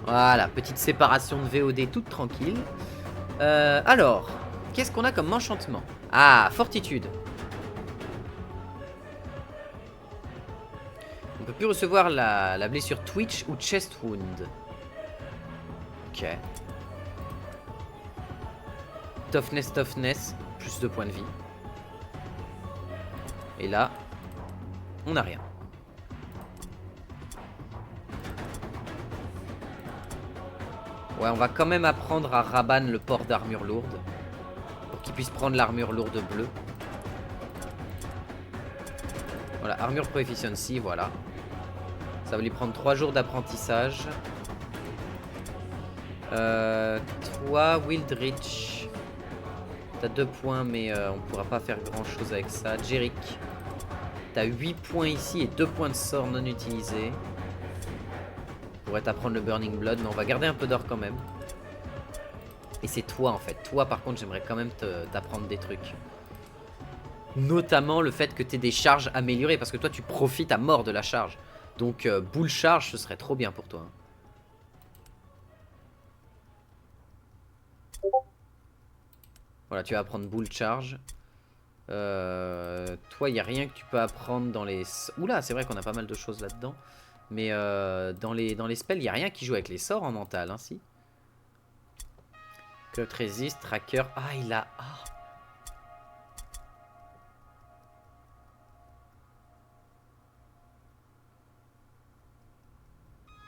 Voilà, petite séparation de VOD toute tranquille. Alors, qu'est-ce qu'on a comme enchantement? Ah, fortitude. On peut plus recevoir la blessure Twitch ou Chest Wound. Ok. Toughness, plus de points de vie. Et là, on n'a rien. Ouais, on va quand même apprendre à Raban le port d'armure lourde. Pour qu'il puisse prendre l'armure lourde bleue. Voilà, armure proficiency, voilà. Ça va lui prendre 3 jours d'apprentissage. Toi, Wildrich. T'as 2 points, mais on pourra pas faire grand chose avec ça. Jerick. T'as 8 points ici et 2 points de sort non utilisés. On pourrait t'apprendre le Burning Blood, mais on va garder un peu d'or quand même. Et c'est toi en fait. Toi par contre j'aimerais quand même t'apprendre des trucs. Notamment le fait que t'aies des charges améliorées. Parce que toi tu profites à mort de la charge. Donc bull charge ce serait trop bien pour toi. Voilà, tu vas apprendre bull charge. Toi il n'y a rien que tu peux apprendre dans les... Oula, c'est vrai qu'on a pas mal de choses là-dedans. Mais dans les spells, il n'y a rien qui joue avec les sorts en mental, hein, si. Cut resist, tracker. Ah, il a... Ah.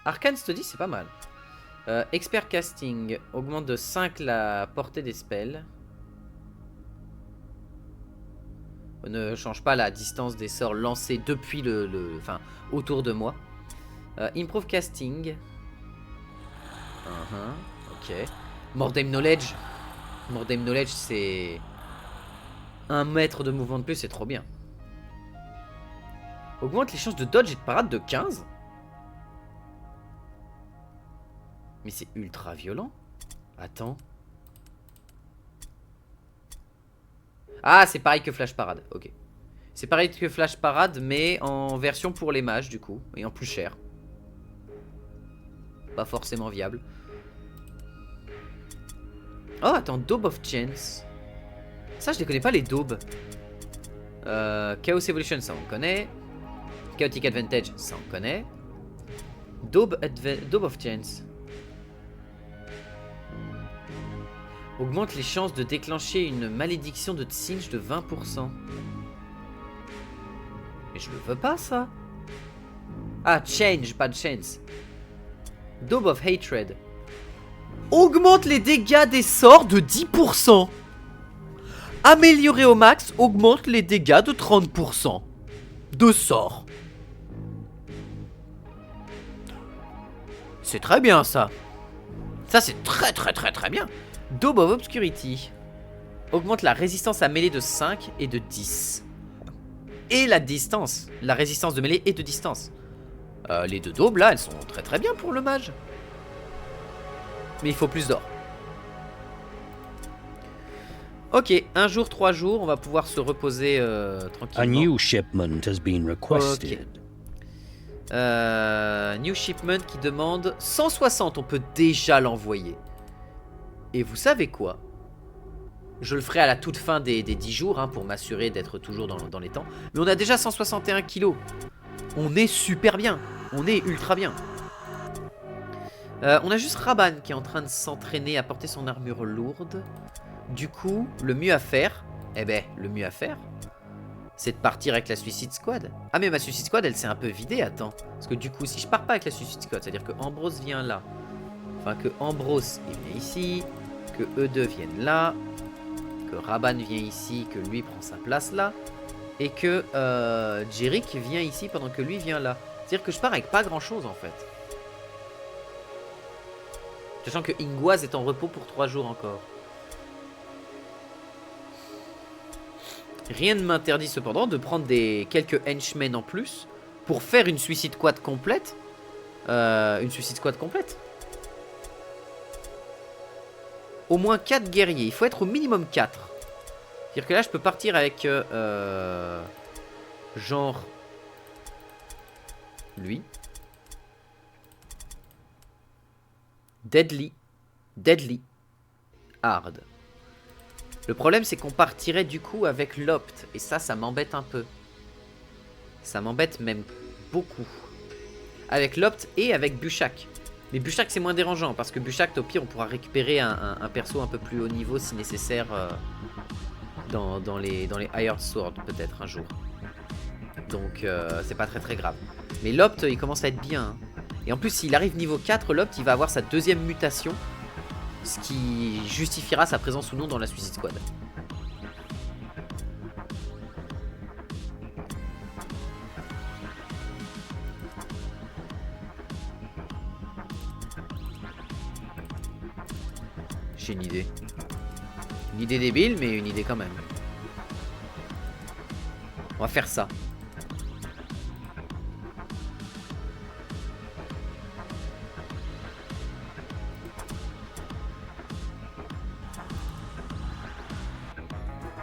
Arcane Study, c'est pas mal. Expert casting. Augmente de 5 la portée des spells. Ne change pas la distance des sorts lancés depuis enfin, autour de moi. Improve casting. Ok. Mordem Knowledge. Mordem Knowledge, c'est... 1 mètre de mouvement de plus, c'est trop bien. Augmente les chances de dodge et de parade de 15. Mais c'est ultra violent. Attends. Ah, c'est pareil que Flash Parade. Ok. C'est pareil que Flash Parade, mais en version pour les mages, du coup. Et en plus cher. Pas forcément viable. Oh, attends. Daube of Chance. Ça, je les connais pas, les daubes. Chaos Evolution, ça on connaît. Chaotic Advantage, ça on connaît. Daube of Chance. Augmente les chances de déclencher une malédiction de Tsinch de 20%. Mais je le veux pas, ça. Ah, change, pas de chance. Daube of Hatred. Augmente les dégâts des sorts de 10%. Améliorer au max, augmente les dégâts de 30%. De sorts. C'est très bien, ça. Ça, c'est très bien. Daube of Obscurity. Augmente la résistance à mêlée de 5 et de 10. Et la distance. La résistance de mêlée et de distance. Les deux daubes, là, elles sont très bien pour le mage. Mais il faut plus d'or. Ok, 1 jour, 3 jours, on va pouvoir se reposer tranquillement. A new shipment has been requested. Okay. New shipment qui demande 160, on peut déjà l'envoyer. Et vous savez quoi? Je le ferai à la toute fin des 10 jours, hein, pour m'assurer d'être toujours dans les temps. Mais on a déjà 161 kilos. On est super bien. On est ultra bien. On a juste Raban qui est en train de s'entraîner à porter son armure lourde. Du coup, le mieux à faire, c'est de partir avec la Suicide Squad. Ah, mais ma Suicide Squad, elle s'est un peu vidée, attends. Parce que du coup, si je pars pas avec la Suicide Squad, c'est-à-dire que Ambrose vient là. Enfin, que Ambrose il vient ici. Que eux deux viennent là. Que Raban vient ici. Que lui prend sa place là. Et que Jerick vient ici pendant que lui vient là. C'est-à-dire que je pars avec pas grand-chose, en fait. Sachant que Ingwaz est en repos pour 3 jours encore. Rien ne m'interdit cependant de prendre quelques henchmen en plus pour faire une Suicide Squad complète. Au moins 4 guerriers. Il faut être au minimum 4. C'est-à-dire que là, je peux partir avec... genre... lui. Deadly. Deadly. Hard. Le problème, c'est qu'on partirait du coup avec l'Opt. Et ça m'embête un peu. Ça m'embête même beaucoup. Avec l'Opt et avec Bushak. Mais Bushak, c'est moins dérangeant. Parce que Bushak, au pire, on pourra récupérer un perso un peu plus haut niveau si nécessaire. Dans les Iron Sword, peut-être, un jour. Donc, c'est pas très grave. Mais l'Opt, il commence à être bien. Hein. Et en plus, s'il arrive niveau 4, l'Opt, il va avoir sa deuxième mutation. Ce qui justifiera sa présence ou non dans la Suicide Squad. J'ai une idée. Une idée débile, mais une idée quand même. On va faire ça.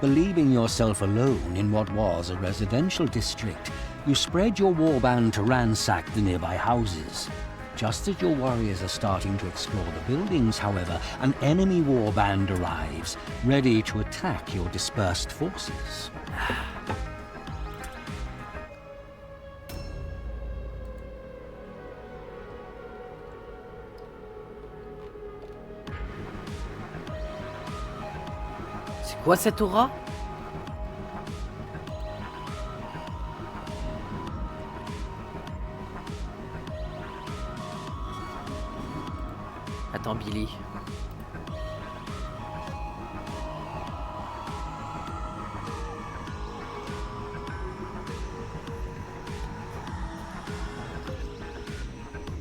Believing yourself alone in what was a residential district, you spread your warband to ransack the nearby houses. Just as your warriors are starting to explore the buildings, however, an enemy warband arrives, ready to attack your dispersed forces. C'est quoi cette aura? Attends, Billy.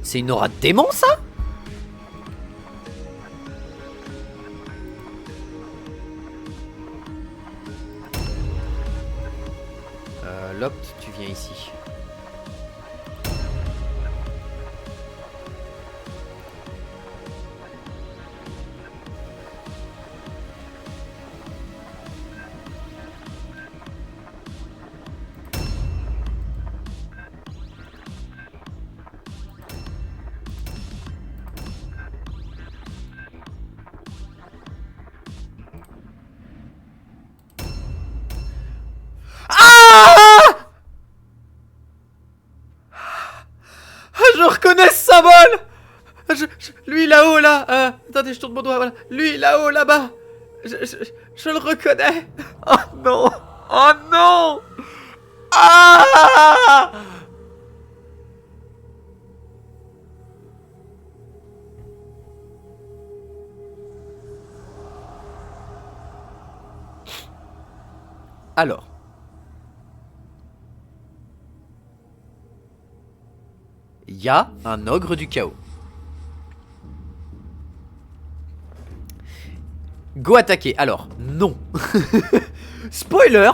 C'est une aura de démon, ça? L'Opt, tu viens ici. Je reconnais ce symbole. Lui là-haut là. Attendez, je tourne mon doigt. Voilà. Lui là-haut là-bas. Je le reconnais. Oh non. Oh non. Ah. Alors. Il y a un ogre du chaos. Go attaquer. Alors, non. Spoiler.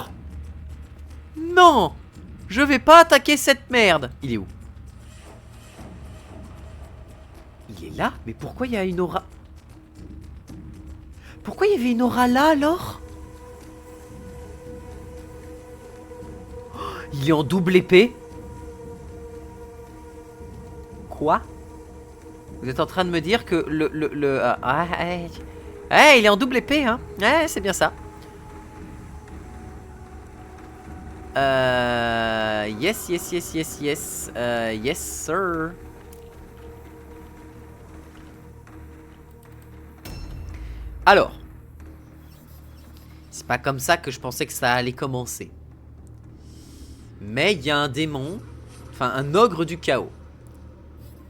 Non. Je vais pas attaquer cette merde. Il est où? Il est là? Mais pourquoi il y a une aura? Pourquoi il y avait une aura là alors? Oh, il est en double épée. Quoi? Vous êtes en train de me dire que il est en double épée, hein? Ouais, c'est bien ça. Yes. Yes, sir. Alors. C'est pas comme ça que je pensais que ça allait commencer. Mais il y a un démon. Enfin, un ogre du chaos.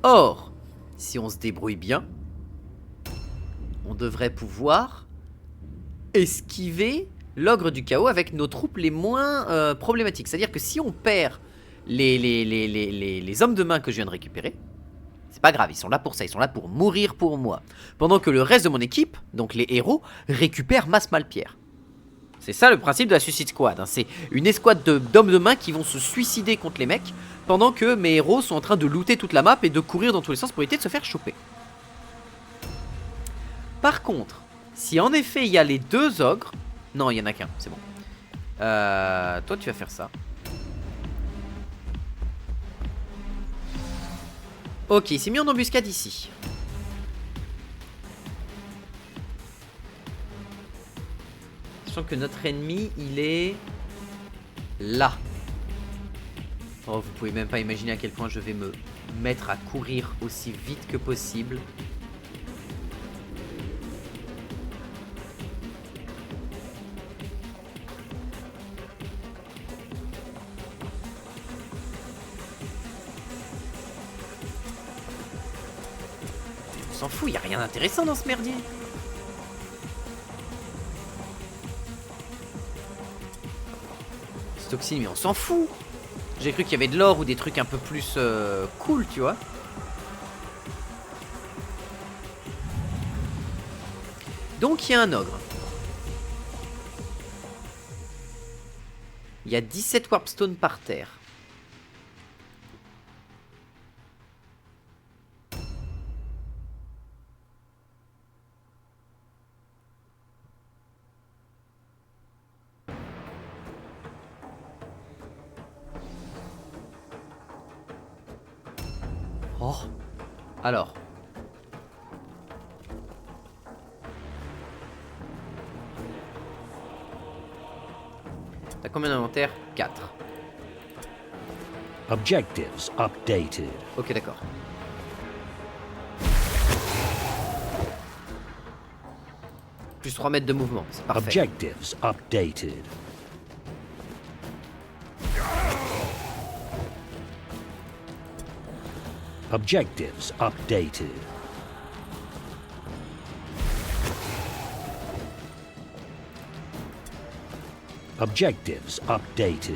Or, si on se débrouille bien, on devrait pouvoir esquiver l'ogre du chaos avec nos troupes les moins problématiques. C'est-à-dire que si on perd les hommes de main que je viens de récupérer, c'est pas grave, ils sont là pour ça, ils sont là pour mourir pour moi. Pendant que le reste de mon équipe, donc les héros, récupèrent masse Malpierre. C'est ça le principe de la Suicide Squad, hein. C'est une escouade d'hommes de main qui vont se suicider contre les mecs pendant que mes héros sont en train de looter toute la map et de courir dans tous les sens pour éviter de se faire choper. Par contre, si en effet il y a les deux ogres... Non, il y en a qu'un, c'est bon. Toi tu vas faire ça. Ok, il s'est mis en embuscade ici. Sachant que notre ennemi, il est... là. Oh, vous pouvez même pas imaginer à quel point je vais me mettre à courir aussi vite que possible. On s'en fout, y a rien d'intéressant dans ce merdier. Toxine, mais on s'en fout. J'ai cru qu'il y avait de l'or ou des trucs un peu plus cool, tu vois. Donc il y a un ogre. Il y a 17 warpstones par terre. Oh. Alors. T'as combien d'inventaire? 4. Objectives updated. Ok, d'accord. Plus 3 mètres de mouvement, c'est parfait. Objectives updated. Objectives updated. Objectives updated.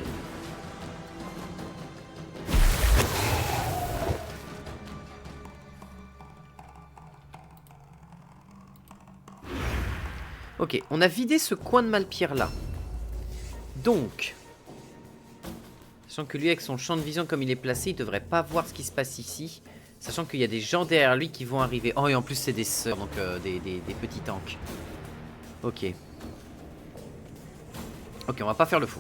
Ok, on a vidé ce coin de Malpierre là. Donc, sachant que lui avec son champ de vision comme il est placé, il devrait pas voir ce qui se passe ici. Sachant qu'il y a des gens derrière lui qui vont arriver. Oh, et en plus c'est des sœurs, donc des petits tanks. Ok. Ok, on va pas faire le fou.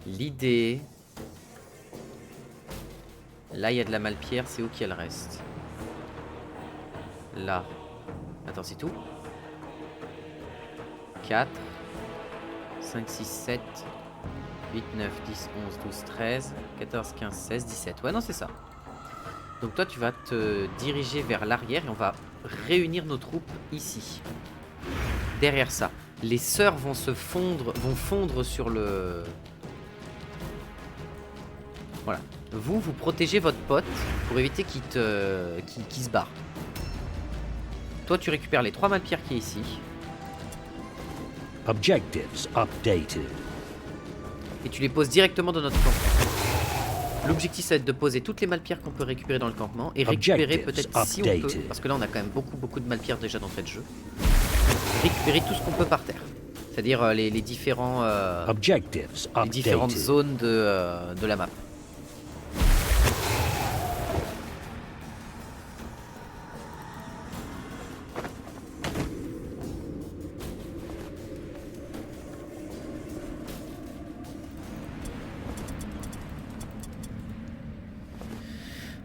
L'idée... Là, il y a de la Malpierre, c'est où qu'il y a le reste? Là. Attends, c'est tout? 4, 5, 6, 7, 8, 9, 10, 11, 12, 13, 14, 15, 16, 17. Ouais, non, c'est ça. Donc toi, tu vas te diriger vers l'arrière et on va réunir nos troupes ici. Derrière ça. Les sœurs vont fondre sur le... Voilà. Vous protégez votre pote pour éviter qu'il se barre. Toi, tu récupères les 3 Malpierres qui est ici. Objectives updated. Et tu les poses directement dans notre campement. L'objectif, ça va être de poser toutes les Malpierres qu'on peut récupérer dans le campement et récupérer peut-être si on peut, parce que là on a quand même beaucoup de Malpierres déjà d'entrée de jeu. Récupérer tout ce qu'on peut par terre. C'est-à-dire les différentes zones de la map.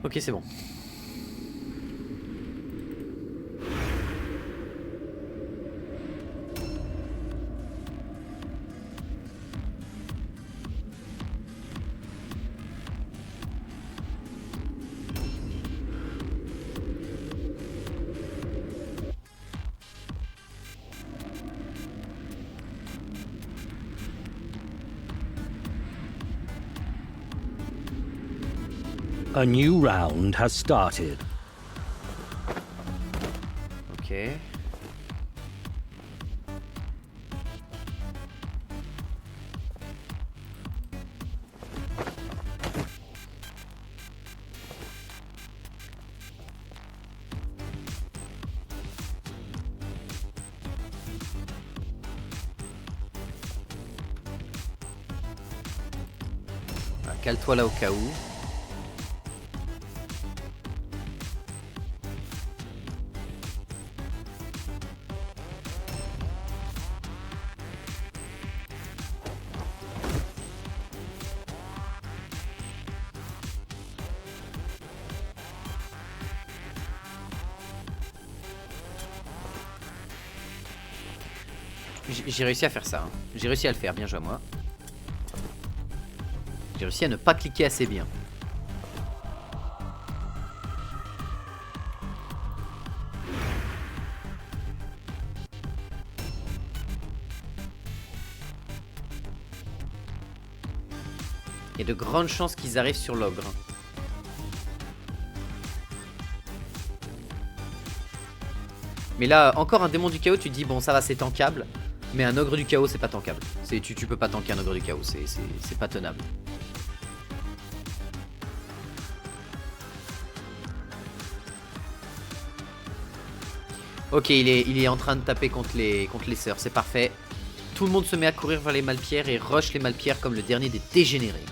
Ok, c'est bon. A new round has started. Ok. Cale-toi là au cas où. J'ai réussi à faire ça. Hein. J'ai réussi à le faire, bien joué à moi. J'ai réussi à ne pas cliquer assez bien. Il y a de grandes chances qu'ils arrivent sur l'ogre. Mais là, encore un démon du chaos, tu te dis, bon, ça va, c'est tankable. Mais un ogre du chaos, c'est pas tankable. Tu peux pas tanker un ogre du chaos, c'est pas tenable. Ok, il est en train de taper contre les sœurs, c'est parfait. Tout le monde se met à courir vers les malpierres et rush les malpierres comme le dernier des dégénérés.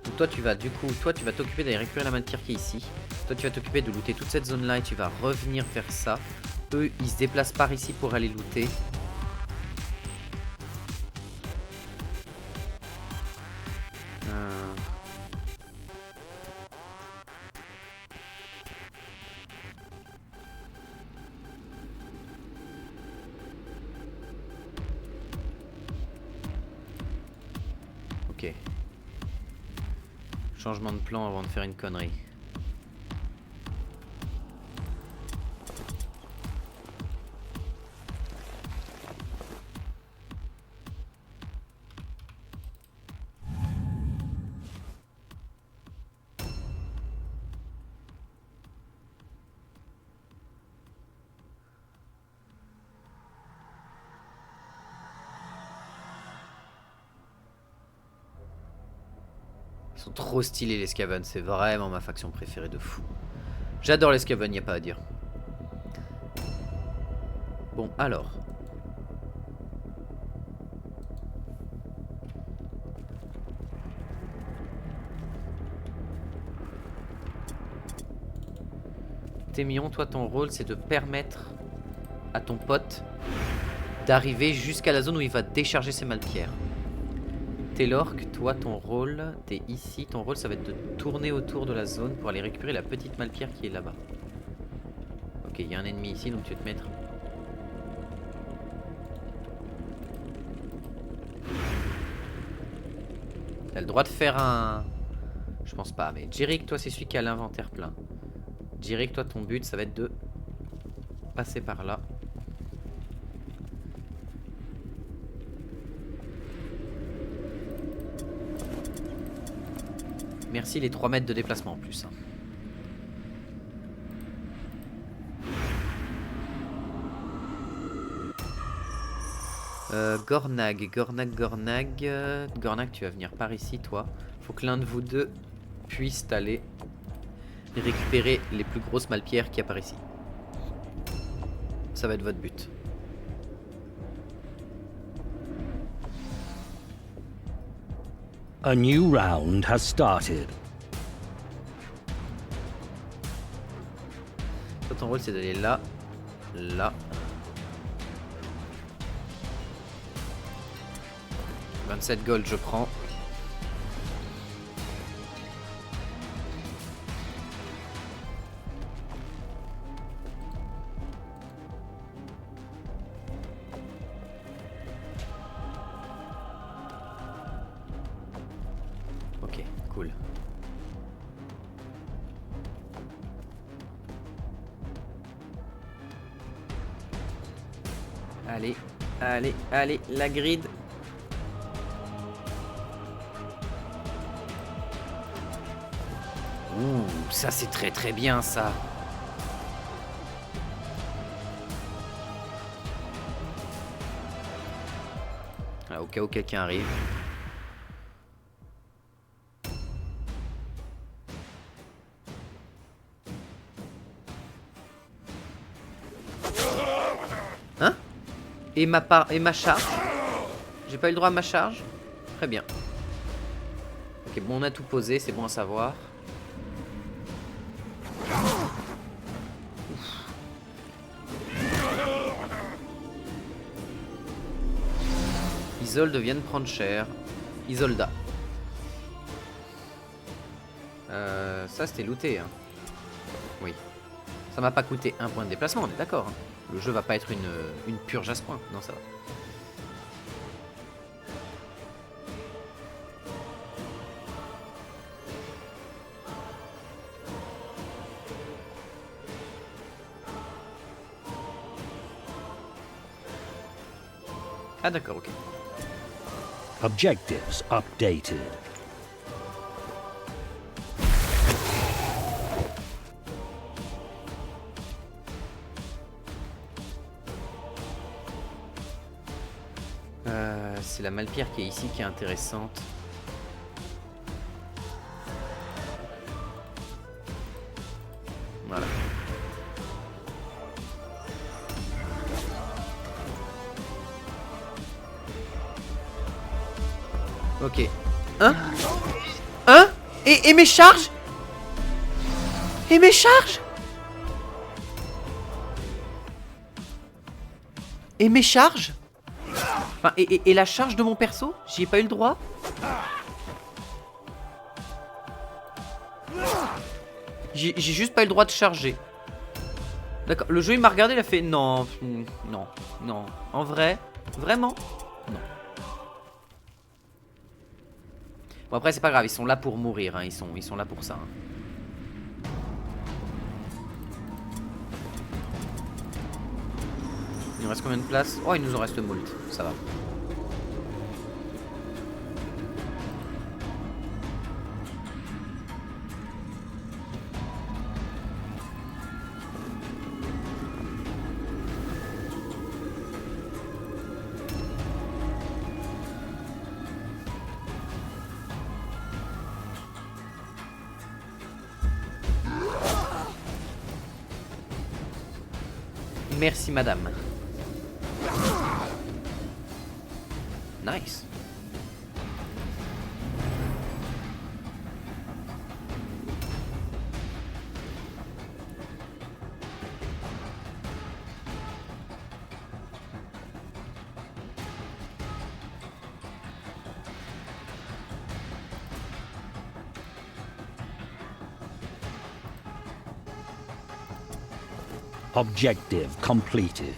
Donc toi tu vas t'occuper d'aller récupérer la malpierre qui est ici. Toi tu vas t'occuper de looter toute cette zone là et tu vas revenir vers ça. Eux ils se déplacent par ici pour aller looter. Ok. Changement de plan avant de faire une connerie. Ils sont trop stylés les Skaven, c'est vraiment ma faction préférée de fou. J'adore les Skaven, y a pas à dire. Bon, alors. Témillon, toi ton rôle c'est de permettre à ton pote d'arriver jusqu'à la zone où il va décharger ses malpierres. Telork, toi ton rôle, t'es ici, ton rôle ça va être de tourner autour de la zone pour aller récupérer la petite malpierre qui est là-bas. Ok, il y a un ennemi ici donc tu vas te mettre... T'as le droit de faire un... Je pense pas, mais Jerick, toi c'est celui qui a l'inventaire plein. Jerick, toi ton but ça va être de passer par là. Merci les 3 mètres de déplacement en plus. Gornag, tu vas venir par ici toi. Faut que l'un de vous deux puisse aller récupérer les plus grosses malpierres qu'il y a par ici. Ça va être votre but. A new round has started. Toi, ton rôle, c'est d'aller là, là. 27 gold, je prends. Ok, cool. Allez, allez, allez, la grid. Ouh, ça c'est très très bien ça. Ah, au cas où quelqu'un arrive. Hein? Et ma charge? J'ai pas eu le droit à ma charge? Très bien. Ok, bon, on a tout posé, c'est bon à savoir. Isolde vient de prendre cher. Isolda. Ça c'était looté. Hein. Oui. Ça m'a pas coûté un point de déplacement, on est d'accord. Hein. Le jeu va pas être une purge à ce point. Non, ça va. Ah d'accord, ok. Objectives updated. C'est la Malpierre qui est ici qui est intéressante. Voilà. Ok. Hein? Hein? Et mes charges? Et mes charges? Et mes charges? Enfin, et la charge de mon perso? J'y ai pas eu le droit? J'ai juste pas eu le droit de charger. D'accord, le jeu il m'a regardé, il a fait non, non, non. En vrai? Vraiment? Non. Bon après c'est pas grave, ils sont là pour mourir, hein. Ils sont là pour ça. Hein. Il nous reste combien de place? Oh, il nous en reste moult, ça va. Merci madame. Nice. Objective completed.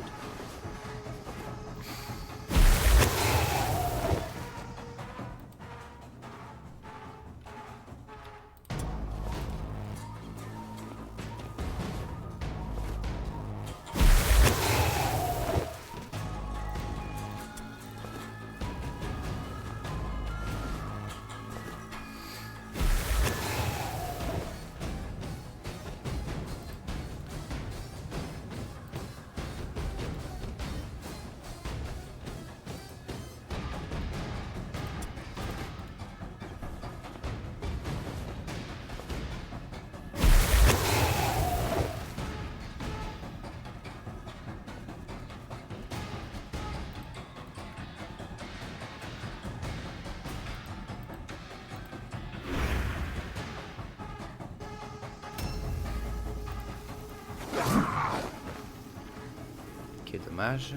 Ok, dommage.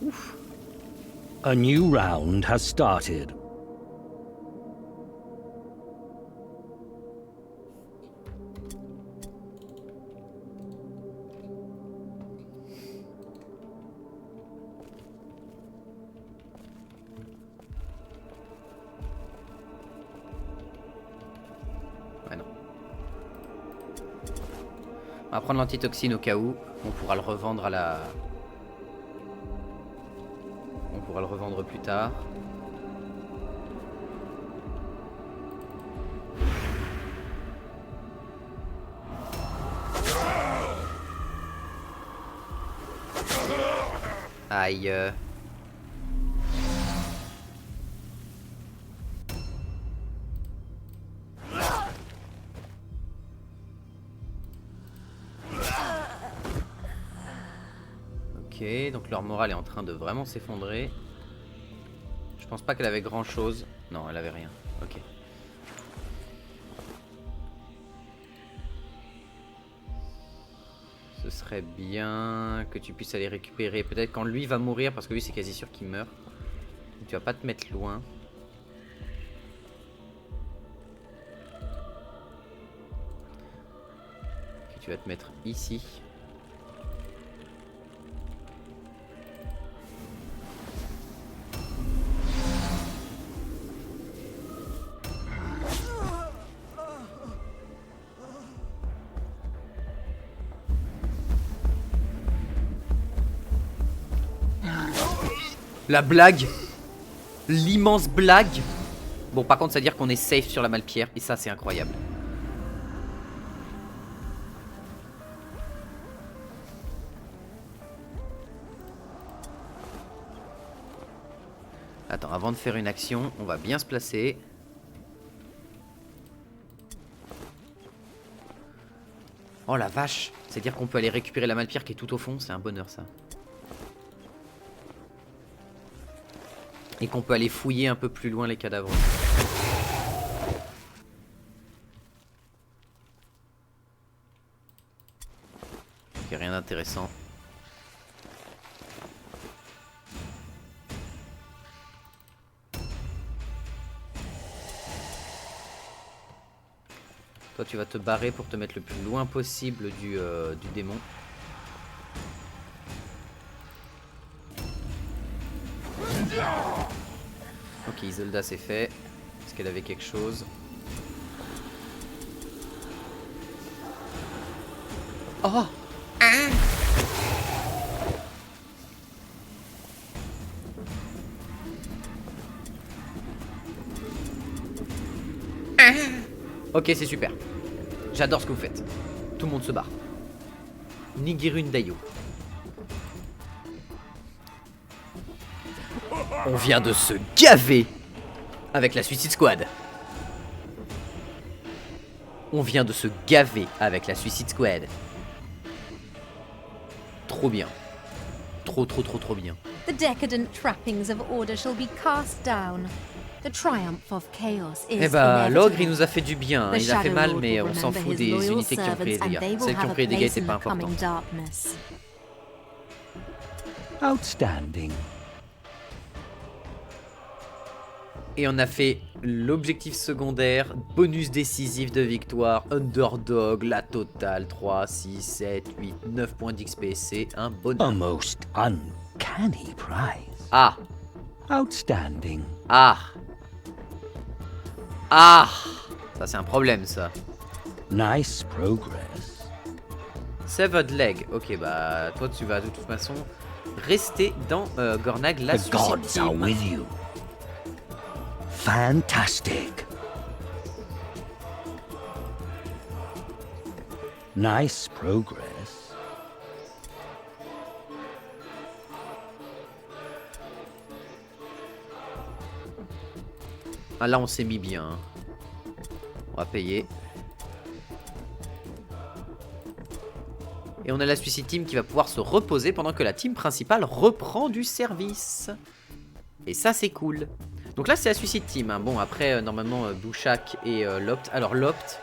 Ouf. A new round has started. Ouais, non. On va prendre l'antitoxine au cas où. On pourra le revendre à la... On pourra le revendre plus tard. Aïe. Ok, donc leur morale est en train de vraiment s'effondrer. Je pense pas qu'elle avait grand chose. Non, elle avait rien. Ok. Ce serait bien que tu puisses aller récupérer. Peut-être quand lui va mourir, parce que lui c'est quasi sûr qu'il meurt. Donc, tu vas pas te mettre loin. Puis tu vas te mettre ici. La blague. L'immense blague. Bon, par contre, ça veut dire qu'on est safe sur la Malpierre. Et ça, c'est incroyable. Attends, avant de faire une action, on va bien se placer. Oh la vache. C'est-à-dire qu'on peut aller récupérer la Malpierre qui est tout au fond. C'est un bonheur, ça. Et qu'on peut aller fouiller un peu plus loin les cadavres. Ok, rien d'intéressant. Toi tu vas te barrer pour te mettre le plus loin possible du démon. Ok, Isolda c'est fait. Est-ce qu'elle avait quelque chose? Oh! Ok, c'est super. J'adore ce que vous faites. Tout le monde se barre. Nigirun Daio. On vient de se gaver avec la Suicide Squad. On vient de se gaver avec la Suicide Squad. Trop bien. Trop bien. The decadent trappings of order shall be cast down. The triumph of chaos is Eh bah, inevitable. l'ogre il nous a fait du bien. Hein. The Il a fait Shadow mal, Lord mais will on s'en remember fout his des loyal unités qui ont pris des servants, and dégâts. they will Celles qui ont have pris a des dégâts place étaient in pas the coming importantes. darkness. Outstanding. Et on a fait l'objectif secondaire, bonus décisif de victoire, underdog, la totale, 3, 6, 7, 8, 9 points d'XP, c'est un A bonheur. most uncanny prize. Ah, Outstanding. ah, ah, ça c'est un problème ça. Nice progress. Severed leg, ok bah toi tu vas de toute façon rester dans Gornag la The Suicide gods are Team. with you. Fantastic. Nice progress. Ah là on s'est mis bien. Hein. On va payer. Et on a la Suicide Team qui va pouvoir se reposer pendant que la team principale reprend du service. Et ça c'est cool. Donc là c'est la Suicide Team. Hein. Bon après normalement Bouchak et Lopt. Alors Lopt,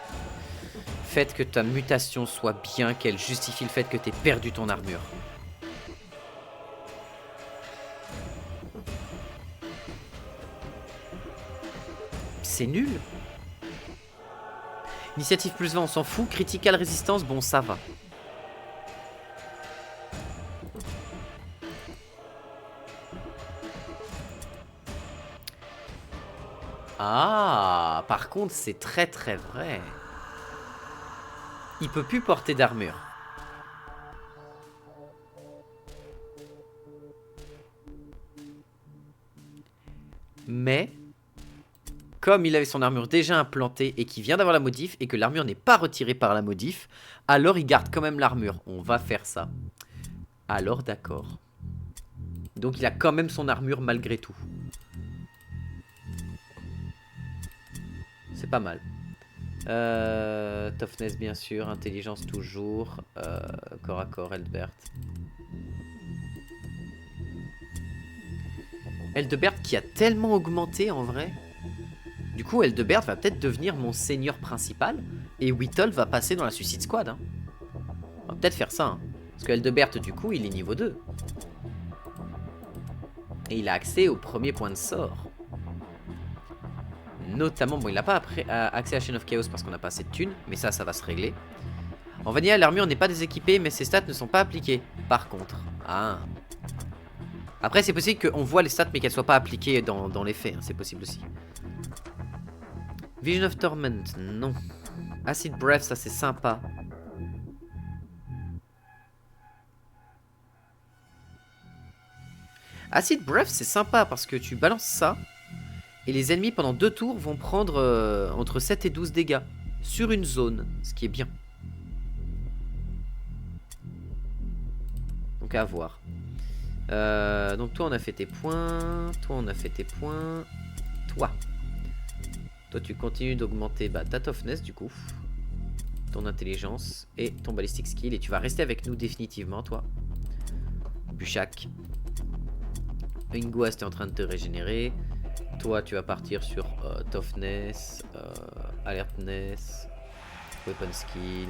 faites que ta mutation soit bien, qu'elle justifie le fait que t'aies perdu ton armure. C'est nul. Initiative plus 20 on s'en fout. Critical résistance bon ça va. Ah, par contre, c'est très vrai. Il peut plus porter d'armure. Mais, comme il avait son armure déjà implantée et qu'il vient d'avoir la modif et que l'armure n'est pas retirée par la modif, alors il garde quand même l'armure. On va faire ça. Alors d'accord. Donc il a quand même son armure malgré tout. C'est pas mal. Toughness bien sûr, intelligence toujours, corps à corps Eldbert. Eldbert qui a tellement augmenté en vrai. Du coup Eldbert va peut-être devenir mon seigneur principal et Whittle va passer dans la Suicide Squad. Hein. On va peut-être faire ça. Hein. Parce que Eldebert, du coup, il est niveau 2. Et il a accès au premier point de sort. Notamment, bon, il n'a pas accès à Chain of Chaos parce qu'on n'a pas assez de thunes. Mais ça va se régler. En vanilla, l'armure n'est pas déséquipée, mais ses stats ne sont pas appliquées. Par contre. Ah. Après, c'est possible qu'on voit les stats, mais qu'elles ne soient pas appliquées dans les faits. Hein. C'est possible aussi. Vision of Torment, non. Acid Breath, ça c'est sympa. Acid Breath, c'est sympa parce que tu balances ça. Et les ennemis, pendant 2 tours, vont prendre entre 7 et 12 dégâts. Sur une zone, ce qui est bien. Donc à voir. Donc toi on a fait tes points. Toi on a fait tes points. Toi tu continues d'augmenter ta toughness du coup. Ton intelligence et ton ballistic skill. Et tu vas rester avec nous définitivement toi. Bushak. Inguas t'es en train de te régénérer. Toi tu vas partir sur toughness, alertness, weapon skill.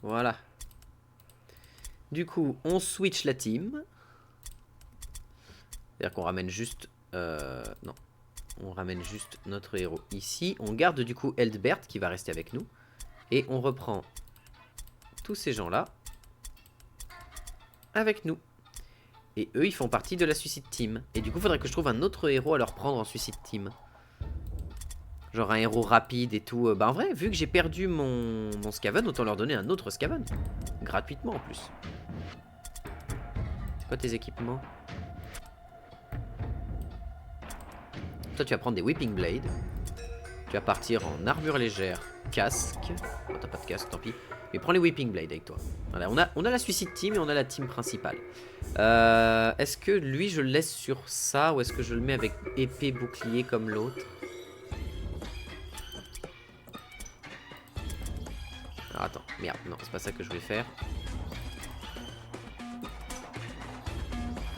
Voilà. Du coup, on switch la team. C'est-à-dire qu'on ramène juste... non. On ramène juste notre héros ici. On garde du coup Eldebert qui va rester avec nous. Et on reprend tous ces gens-là avec nous. Et eux, ils font partie de la Suicide Team. Et du coup, il faudrait que je trouve un autre héros à leur prendre en Suicide Team. Genre un héros rapide et tout. En vrai, vu que j'ai perdu mon Skaven, autant leur donner un autre Skaven. Gratuitement en plus. C'est quoi tes équipements? Toi, tu vas prendre des Whipping Blades. Tu vas partir en armure légère, casque. Oh, t'as pas de casque, tant pis. Mais prends les Whipping Blades avec toi. Voilà, on a la Suicide Team et on a la team principale. Est-ce que lui, je le laisse sur ça ou est-ce que je le mets avec épée bouclier comme l'autre? Alors attends, merde, non, c'est pas ça que je voulais faire.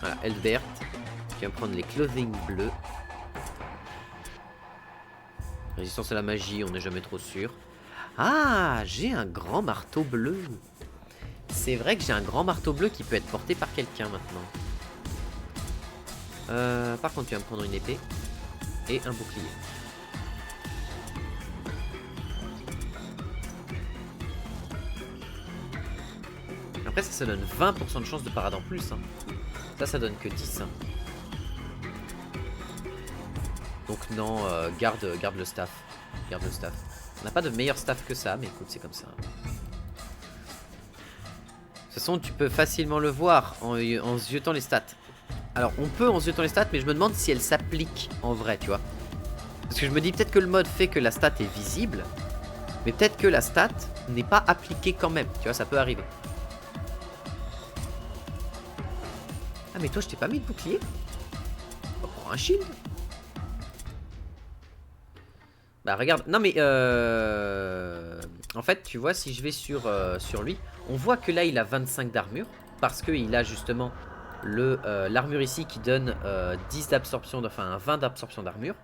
Voilà, Eldebert, qui va prendre les clothing bleus. Résistance à la magie, on n'est jamais trop sûr. Ah, j'ai un grand marteau bleu. C'est vrai que j'ai un grand marteau bleu qui peut être porté par quelqu'un maintenant. Par contre, tu vas me prendre une épée et un bouclier. Après ça donne 20% de chance de parade en plus hein. Ça donne que 10 hein. Donc non, garde le staff. Garde le staff. On n'a pas de meilleur staff que ça, mais écoute, c'est comme ça. De toute façon, tu peux facilement le voir en ziotant les stats. Alors, on peut en ziotant les stats, mais je me demande si elles s'appliquent en vrai, tu vois. Parce que je me dis peut-être que le mode fait que la stat est visible, mais peut-être que la stat n'est pas appliquée quand même. Tu vois, ça peut arriver. Ah mais toi je t'ai pas mis de bouclier? On prend un shield. Bah regarde, non mais en fait tu vois si je vais sur lui, on voit que là il a 25 d'armure. Parce qu'il a justement l'armure ici qui donne 10 d'absorption, enfin 20 d'absorption d'armure.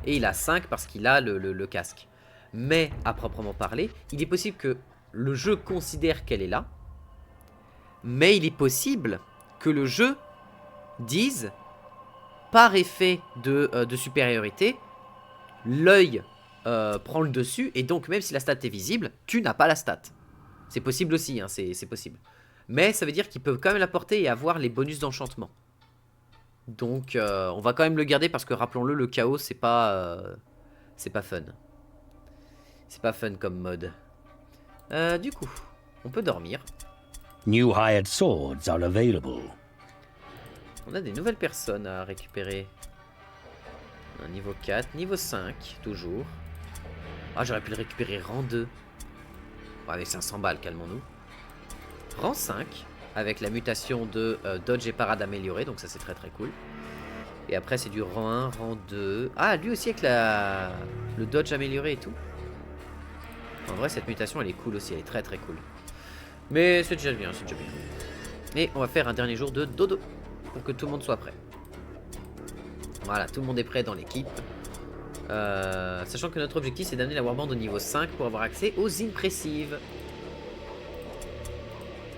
Et il a 5 parce qu'il a le casque. Mais à proprement parler, il est possible que le jeu considère qu'elle est là. Mais il est possible que le jeu disent par effet de supériorité, l'œil prend le dessus et donc même si la stat est visible, tu n'as pas la stat. C'est possible aussi, hein, c'est possible. Mais ça veut dire qu'ils peuvent quand même la porter et avoir les bonus d'enchantement. Donc on va quand même le garder parce que rappelons-le, le chaos c'est pas fun. C'est pas fun comme mode. Du coup, on peut dormir. New hired swords are available. On a des nouvelles personnes à récupérer. Un niveau 4, niveau 5, toujours. Ah, j'aurais pu le récupérer rang 2. Bon, avec 500 balles, calmons-nous. Rang 5, avec la mutation de dodge et parade améliorée, donc ça c'est très très cool. Et après c'est du rang 1, rang 2. Ah, lui aussi avec le dodge amélioré et tout. En vrai cette mutation elle est cool aussi, elle est très très cool. Mais c'est déjà bien, c'est déjà bien. Et on va faire un dernier jour de dodo pour que tout le monde soit prêt. Voilà, tout le monde est prêt dans l'équipe. Sachant que notre objectif c'est d'amener la warband au niveau 5 pour avoir accès aux impressives.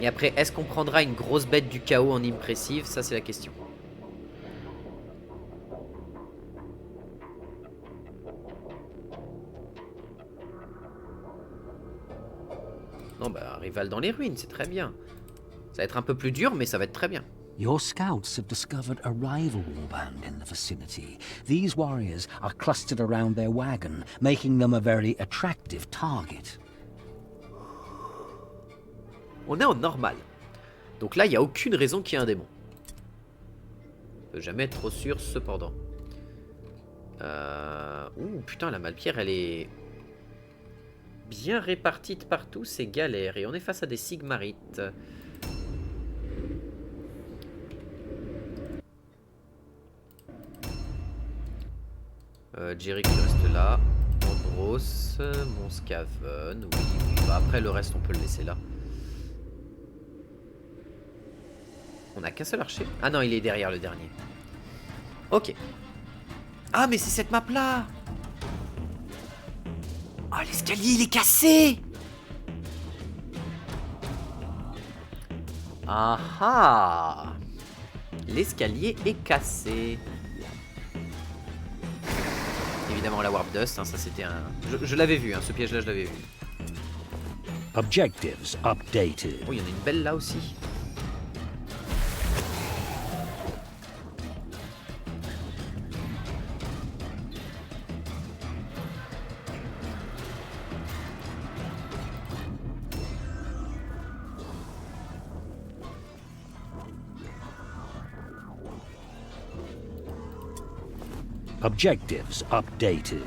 Et après, est-ce qu'on prendra une grosse bête du chaos en impressive? Ça c'est la question. Non bah, rival dans les ruines, c'est très bien. Ça va être un peu plus dur, mais ça va être très bien. Your scouts have discovered a rival warband in the vicinity. These warriors are clustered around their wagon, making them a very attractive target. On est en normal. Donc là, il n'y a aucune raison qu'il y ait un démon. On peut jamais être trop sûr, cependant. Ouh, putain, la malpierre, elle est bien répartie de partout, c'est galère. Et on est face à des sigmarites. Jerry qui reste là. Ambrose, mon Scaven. Oui, oui. Bah, après, le reste, on peut le laisser là. On a qu'un seul archer. Ah non, il est derrière le dernier. Ok. Ah, mais c'est cette map-là. Ah, l'escalier, il est cassé. Ah ah. L'escalier est cassé. Évidemment la Warp Dust, hein, ça c'était un... Je l'avais vu, hein, ce piège-là je l'avais vu. Objectives updated. Oh, il y en a une belle là aussi. Objectives updated.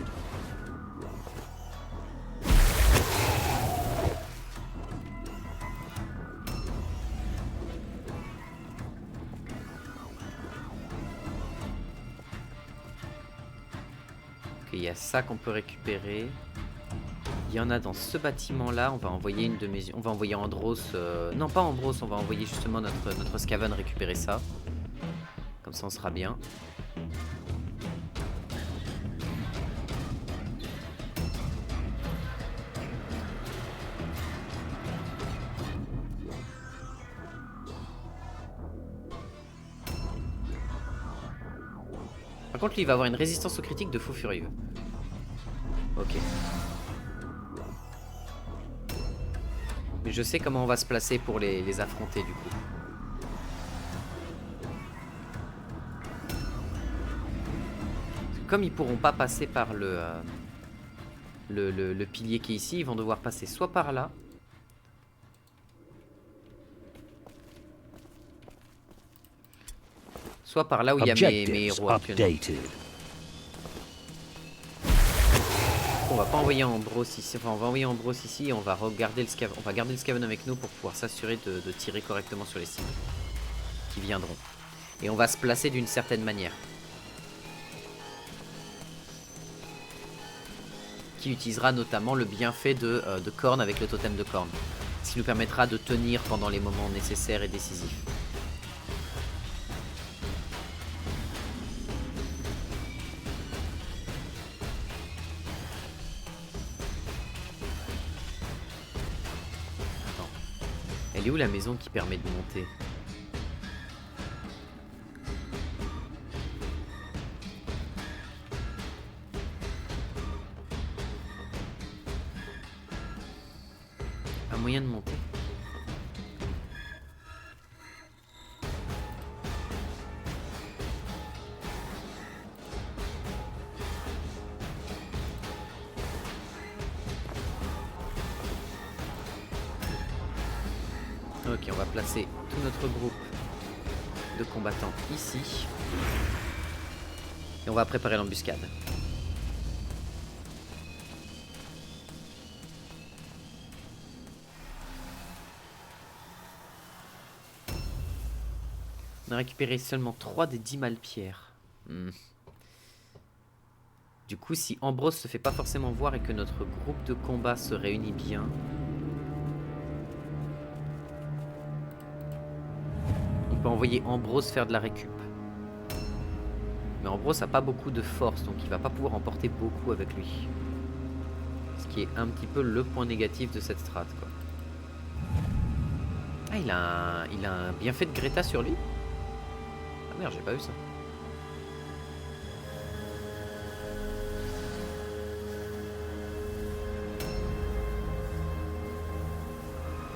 Ok, il y a ça qu'on peut récupérer. Il y en a dans ce bâtiment-là. On va envoyer une de mes... On va envoyer Andros... Non, pas Andros, on va envoyer justement notre Scaven récupérer ça. Comme ça, on sera bien. Par contre, lui, il va avoir une résistance aux critiques de fou furieux. Ok. Mais je sais comment on va se placer pour les affronter, du coup. Parce que comme ils pourront pas passer par le pilier qui est ici, ils vont devoir passer soit par là... soit par là où il y a mes héros actuellement. On va pas envoyer Ambrose ici, enfin on va envoyer Ambrose ici et on va regarder le Scaven. On va garder le Scaven avec nous pour pouvoir s'assurer de tirer correctement sur les cibles qui viendront. Et on va se placer d'une certaine manière. Qui utilisera notamment le bienfait de Corne avec le totem de Corne. Ce qui nous permettra de tenir pendant les moments nécessaires et décisifs. Elle est où la maison qui permet de monter? Un moyen de monter. Ok, on va placer tout notre groupe de combattants ici. Et on va préparer l'embuscade. On a récupéré seulement 3 des 10 malpierres. Hmm. Du coup, si Ambrose se fait pas forcément voir et que notre groupe de combat se réunit bien... On peut envoyer Ambrose faire de la récup. Mais Ambrose a pas beaucoup de force, donc il va pas pouvoir emporter beaucoup avec lui. Ce qui est un petit peu le point négatif de cette strat, quoi. Ah, il a un bienfait de Greta sur lui? Ah merde, j'ai pas vu ça.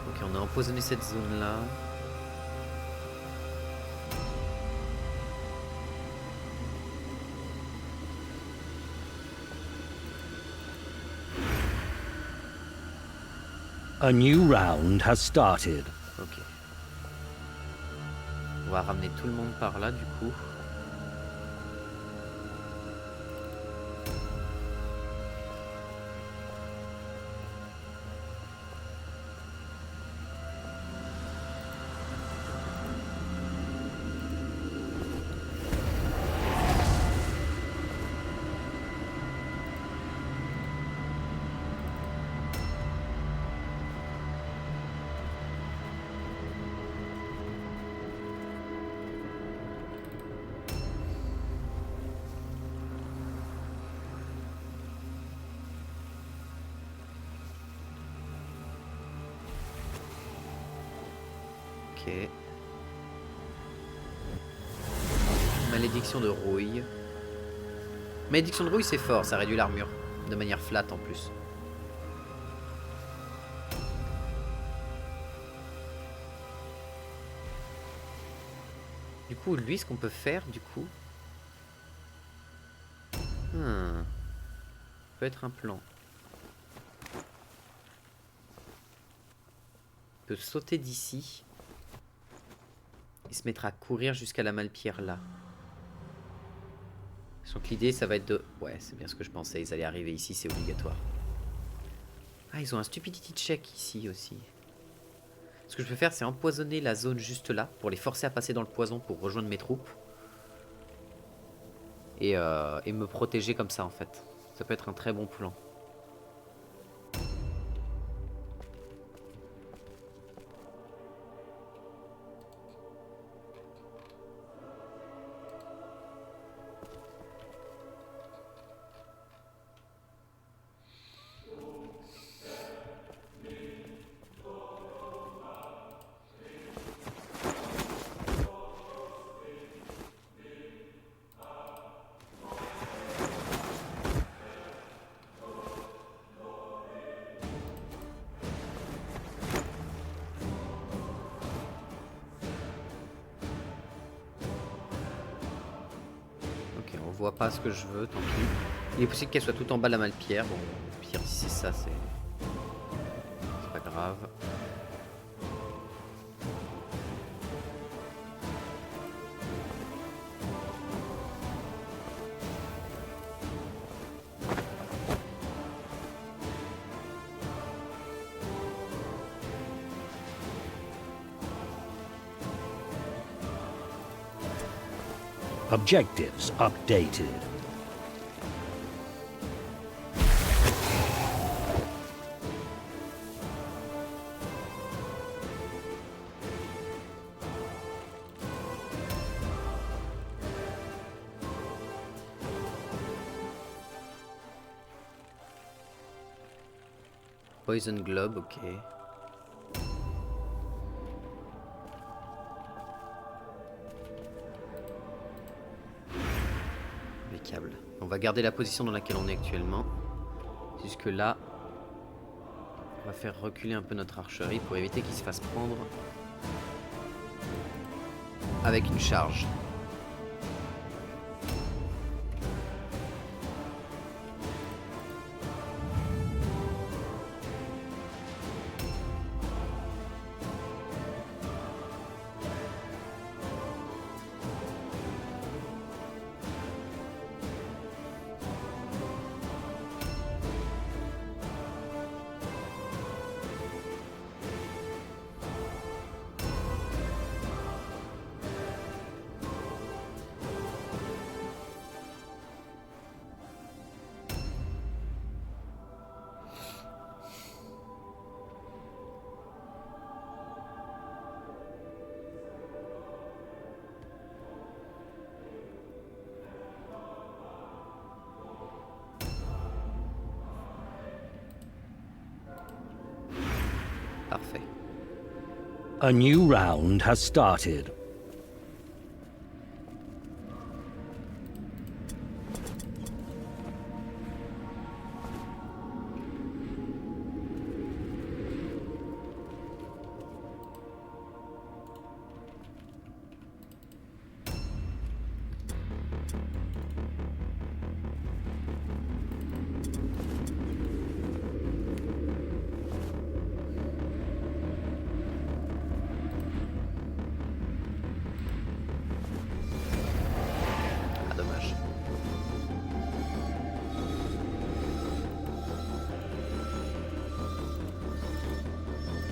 Ok, on a empoisonné cette zone-là. A new round has started. Ok. On va ramener tout le monde par là, du coup. Ok. Malédiction de rouille. Malédiction de rouille, c'est fort, ça réduit l'armure. De manière flat en plus. Du coup, lui, ce qu'on peut faire, du coup... peut être un plan. Il peut sauter d'ici. Il se mettra à courir jusqu'à la Malpierre là. Donc l'idée, ça va être de... Ouais, c'est bien ce que je pensais. Ils allaient arriver ici, c'est obligatoire. Ah, ils ont un stupidity check ici aussi. Ce que je peux faire, c'est empoisonner la zone juste là, pour les forcer à passer dans le poison pour rejoindre mes troupes. Et me protéger comme ça, en fait. Ça peut être un très bon plan. On voit pas ce que je veux, tant pis. Il est possible qu'elle soit tout en bas de la Malpierre. Bon, au pire, si c'est ça, c'est pas grave. Objectives updated. Poison Globe, ok. Impeccable. On va garder la position dans laquelle on est actuellement. Jusque là. On va faire reculer un peu notre archerie pour éviter qu'il se fasse prendre avec une charge. A new round has started.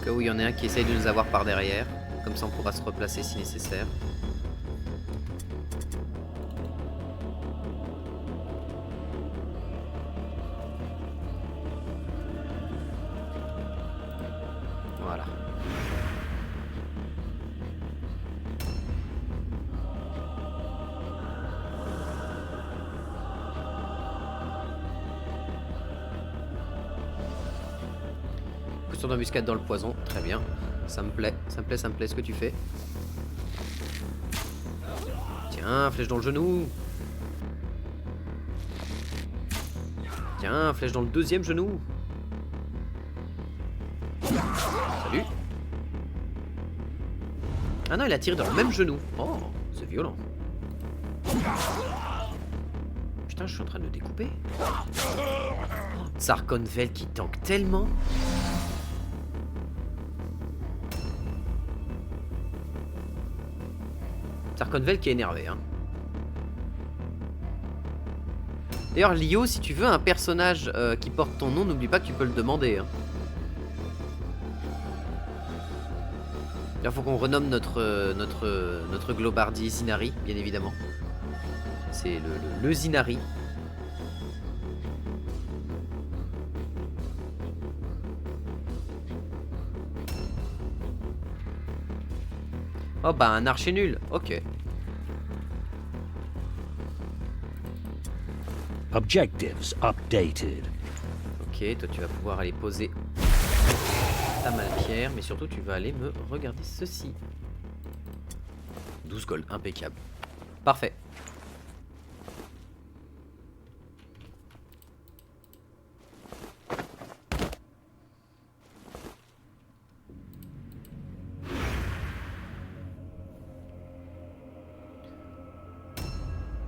Cas où il y en a un qui essaye de nous avoir par derrière. Comme ça on pourra se replacer si nécessaire. Voilà. Potion d'embuscade dans le poison, très bien. Ça me plaît, ça me plaît, ça me plaît ce que tu fais. Tiens, flèche dans le genou. Tiens, flèche dans le deuxième genou. Salut. Ah non, il a tiré dans le même genou. Oh, c'est violent. Putain, je suis en train de le découper. Sarkonvel qui tank tellement. Sarkonvel qui est énervé, hein. D'ailleurs, Lio, si tu veux un personnage qui porte ton nom, n'oublie pas que tu peux le demander, hein. Il faut qu'on renomme notre Globardi Zinari, bien évidemment. C'est le Zinari. Oh bah un archer nul, ok. Objectives updated. Ok, toi tu vas pouvoir aller poser ta malpierre, mais surtout tu vas aller me regarder ceci. 12 gold, impeccable. Parfait.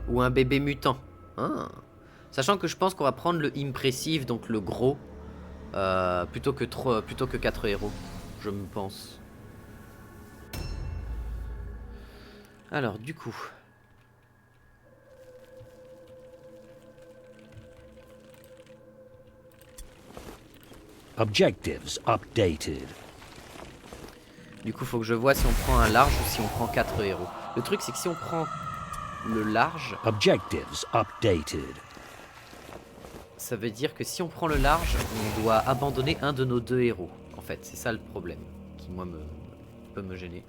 Ou un bébé mutant. Ah. Sachant que je pense qu'on va prendre le impressif, donc le gros, plutôt que 4 héros, je me pense. Alors, du coup... Objectives updated. Du coup, faut que je vois si on prend un large ou si on prend 4 héros. Le truc, c'est que si on prend le large... Objectives updated. Ça veut dire que si on prend le large, on doit abandonner un de nos 2 héros. En fait, c'est ça le problème qui, moi, peut me gêner.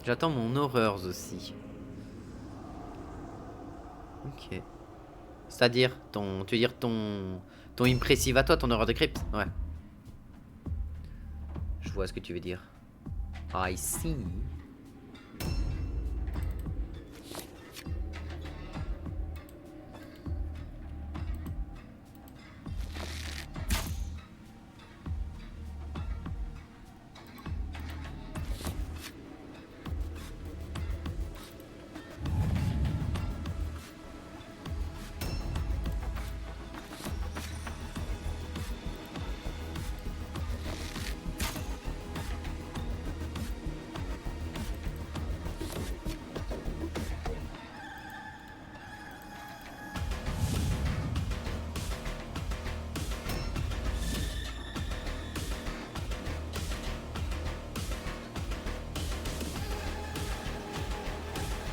J'attends mon horreurs aussi. Ok. C'est-à-dire tu veux dire ton impressive à toi, ton horreur de crypte. Ouais. Je vois ce que tu veux dire. I see.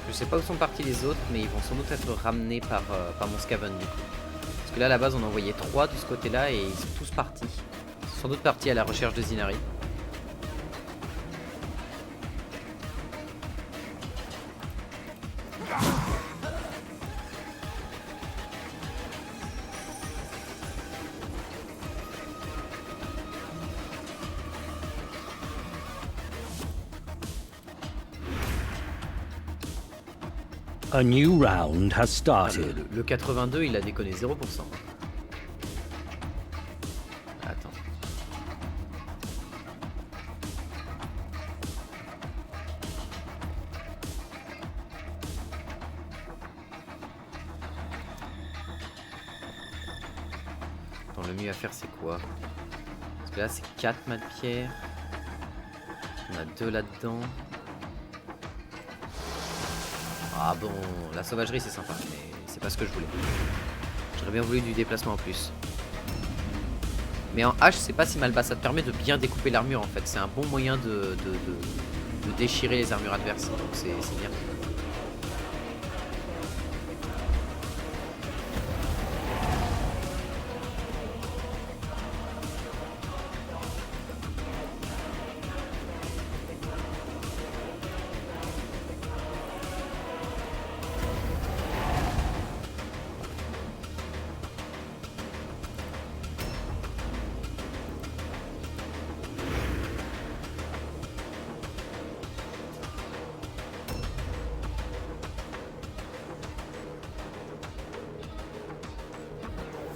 Je sais pas où sont partis les autres, mais ils vont sans doute être ramenés par mon Scaven du coup. Parce que là, à la base, on en envoyait 3 de ce côté-là et ils sont tous partis. Ils sont sans doute partis à la recherche de Zinari. A new round has Ah, started. le 82, il a déconné 0%. Attends. Attends, le mieux à faire, c'est quoi? Parce que là, c'est 4 mâts de pierre. On a 2 là-dedans. Ah bon, la sauvagerie c'est sympa, mais c'est pas ce que je voulais. J'aurais bien voulu du déplacement en plus. Mais en hache c'est pas si mal bas, ça te permet de bien découper l'armure en fait. C'est un bon moyen de déchirer les armures adverses, donc c'est bien.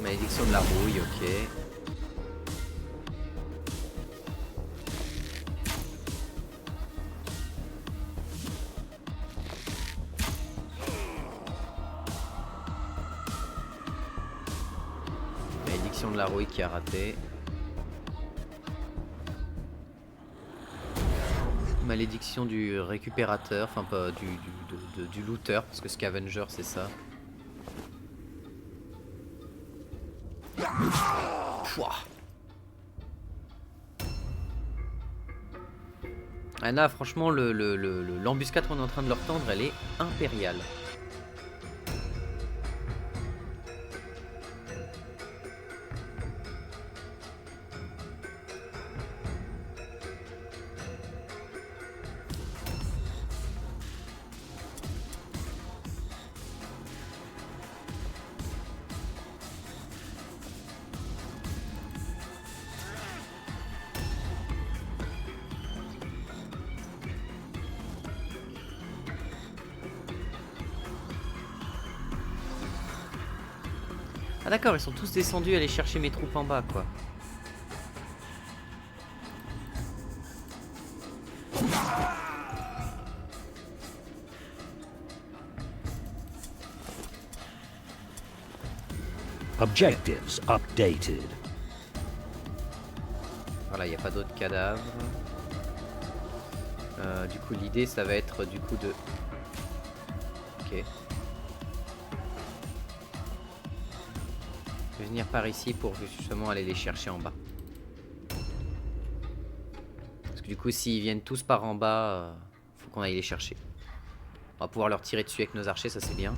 Malédiction de la rouille, ok. Malédiction de la rouille qui a raté. Malédiction du récupérateur, enfin pas du looter, parce que scavenger c'est ça. Pouah. Ah là franchement l'embuscade qu'on est en train de leur tendre elle est impériale. Ah d'accord, ils sont tous descendus aller chercher mes troupes en bas, quoi. Objectives updated. Voilà, il n'y a pas d'autres cadavres. Du coup, l'idée, ça va être du coup de... Ok. Je vais venir par ici pour justement aller les chercher en bas. Parce que du coup, s'ils viennent tous par en bas, faut qu'on aille les chercher. On va pouvoir leur tirer dessus avec nos archers, ça c'est bien.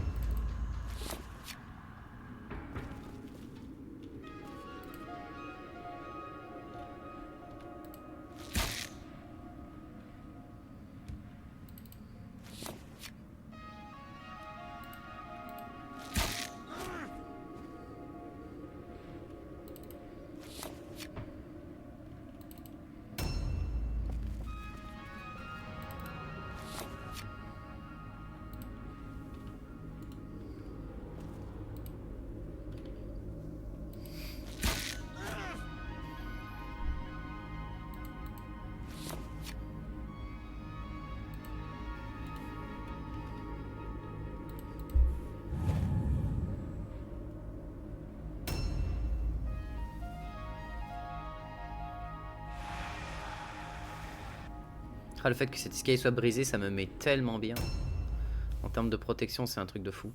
Ah, le fait que cet escalier soit brisé, ça me met tellement bien. En termes de protection, c'est un truc de fou.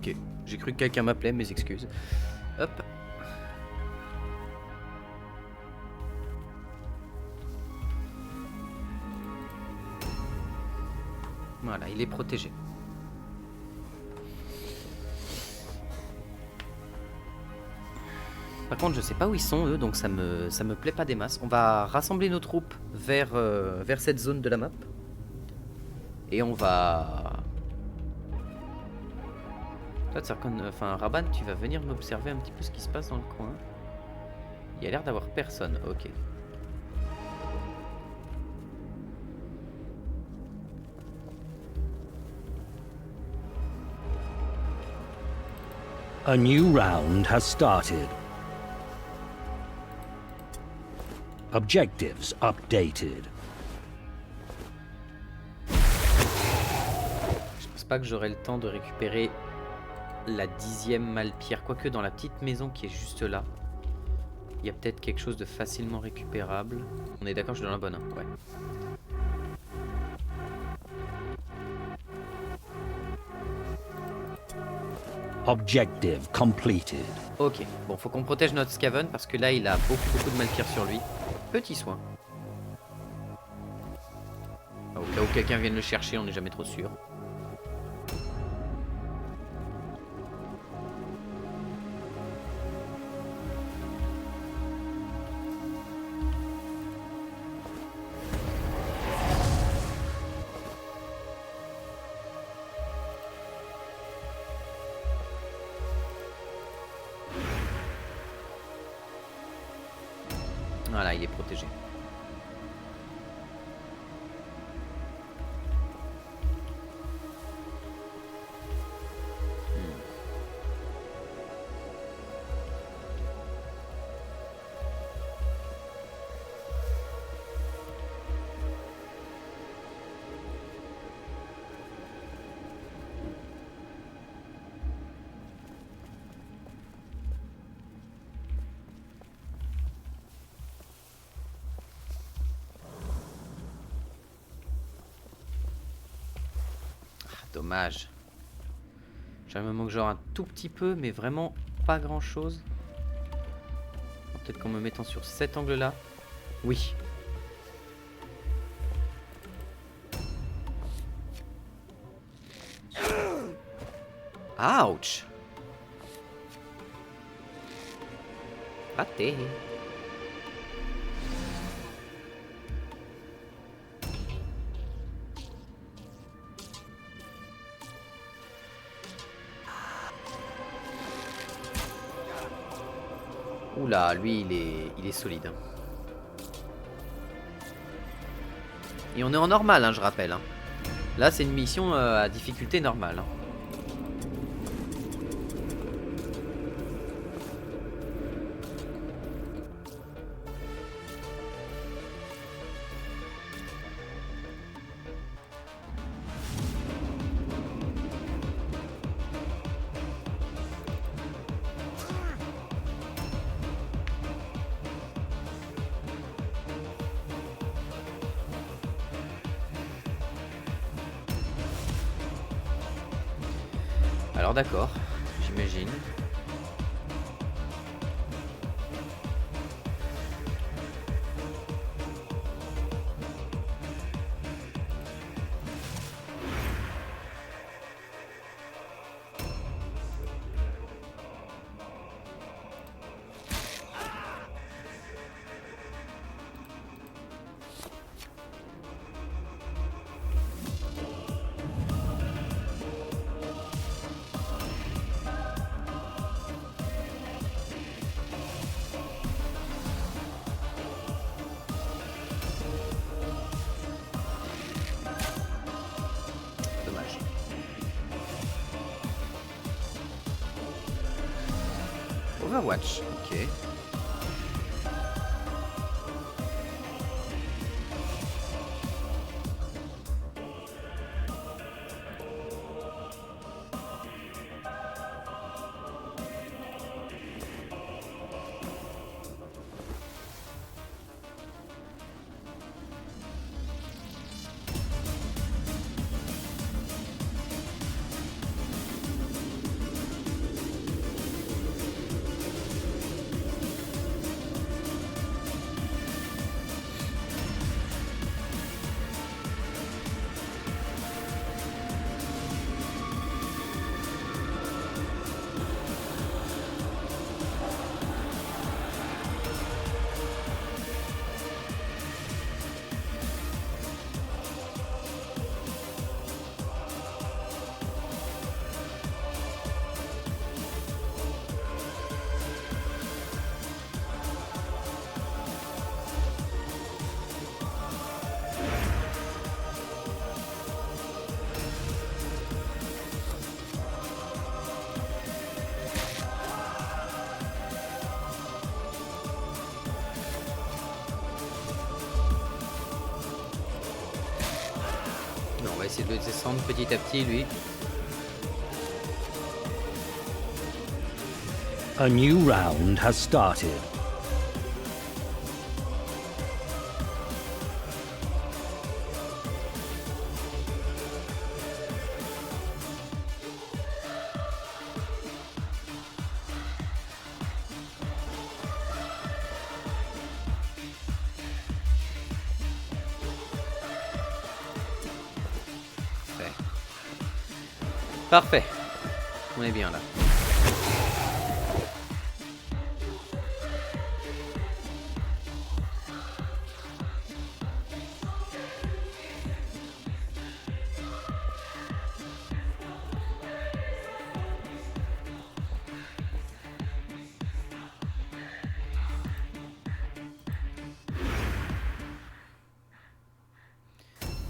Ok, j'ai cru que quelqu'un m'appelait, mes excuses. Hop. Voilà, il est protégé. Par contre, je sais pas où ils sont, eux, donc ça me plaît pas des masses. On va rassembler nos troupes vers cette zone de la map. Et on va... Toi, enfin, Raban, tu vas venir m'observer un petit peu ce qui se passe dans le coin. Il y a l'air d'avoir personne, ok. A new round has started. Objectives updated. Je pense pas que j'aurai le temps de récupérer la 10e Malpierre. Quoique dans la petite maison qui est juste là, il y a peut-être quelque chose de facilement récupérable. On est d'accord, je suis dans la bonne, hein. Ouais. Objective completed. Ok, bon, faut qu'on protège notre Skaven parce que là, il a beaucoup de Malpierre sur lui. Petit soin. Au cas où quelqu'un vienne le chercher, on n'est jamais trop sûr. Voilà, il est protégé. Dommage. J'aimerais me manque genre un tout petit peu, mais vraiment pas grand chose. Peut-être qu'en me mettant sur cet angle-là. Oui. Ouch. Raté. Oula, lui il est solide. Hein. Et on est en normal, hein, je rappelle. Hein. Là c'est une mission à difficulté normale. Hein. Alors d'accord, j'imagine. Overwatch, ok. essayer de le descendre petit à petit, lui. A new round has started. Parfait. On est bien là.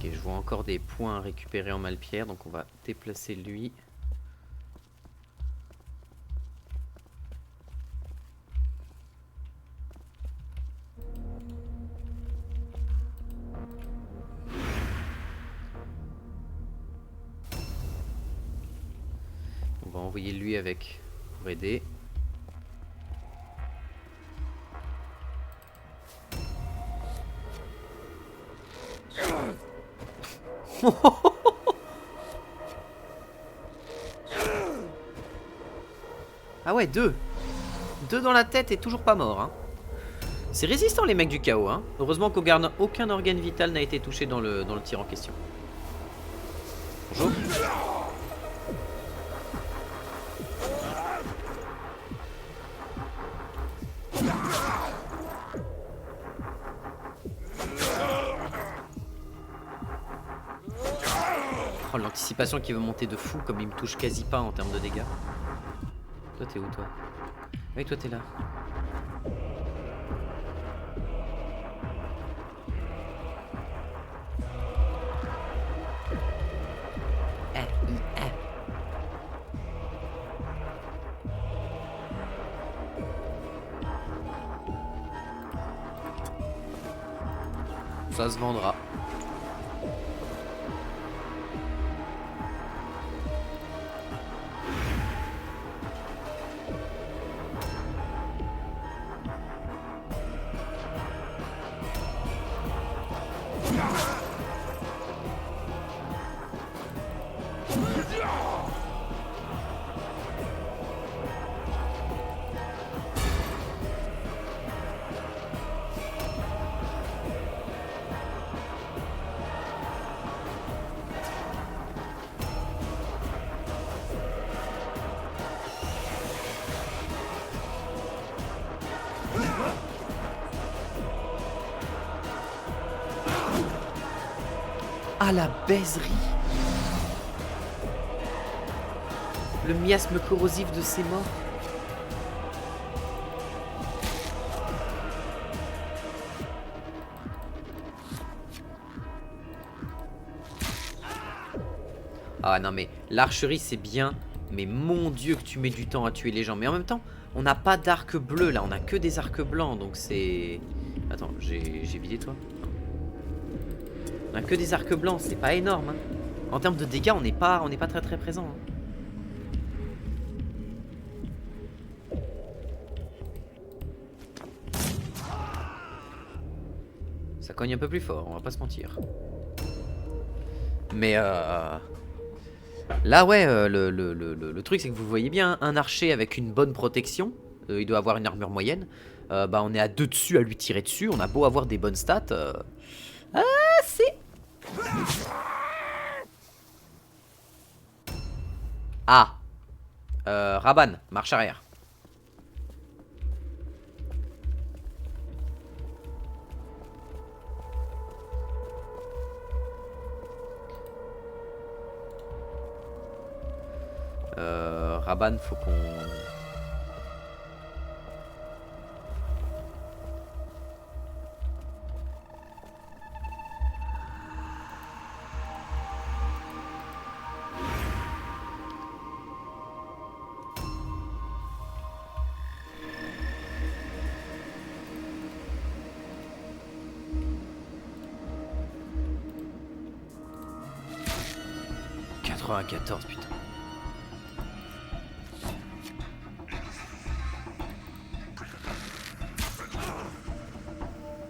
Ok, je vois encore des points à récupérer en Malpierre, donc on va déplacer lui. On va envoyer lui avec pour aider. Ah ouais, deux dans la tête et toujours pas mort, hein. C'est résistant les mecs du chaos, hein. Heureusement qu'aucun organe vital n'a été touché dans le tir en question. Bonjour. Oh, l'anticipation qui veut monter de fou, comme il me touche quasi pas en termes de dégâts. Toi, t'es où, toi? Oui, toi, t'es là. Ça se vendra. Ah, la baiserie. Le miasme corrosif de ces morts. Ah non mais l'archerie c'est bien, mais mon dieu que tu mets du temps à tuer les gens. Mais en même temps, on n'a pas d'arc bleu là, on a que des arcs blancs, donc c'est... Attends, j'ai vidé toi? On a que des arcs blancs, c'est pas énorme, hein. En termes de dégâts, on n'est pas très très présent, hein. Ça cogne un peu plus fort, on va pas se mentir. Mais là ouais, le truc c'est que vous voyez bien, un archer avec une bonne protection, il doit avoir une armure moyenne, bah on est à 2 dessus à lui tirer dessus, on a beau avoir des bonnes stats, c'est... Ah, Raban, marche arrière. Raban, faut qu'on... 94, putain.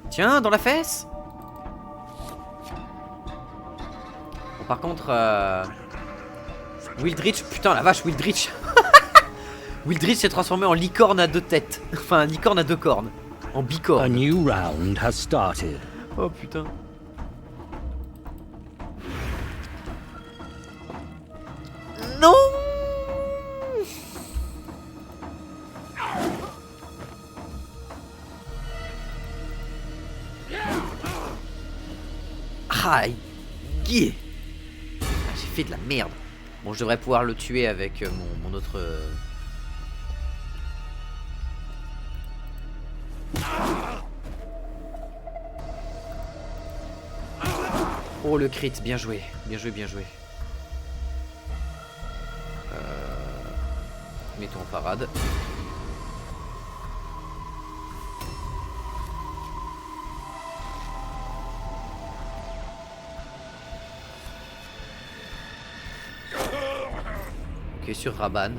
Tiens, dans la fesse. Bon, par contre, Wildritch, putain la vache, Wildritch. Wildritch s'est transformé en licorne à 2 têtes. Enfin, licorne à 2 cornes. En A bicorne. new round has started. Oh putain. Non. Aïe. J'ai fait de la merde. Bon, je devrais pouvoir le tuer avec mon autre... Oh le crit, bien joué, bien joué, bien joué. Mets-toi en parade. Ok, sur Raban.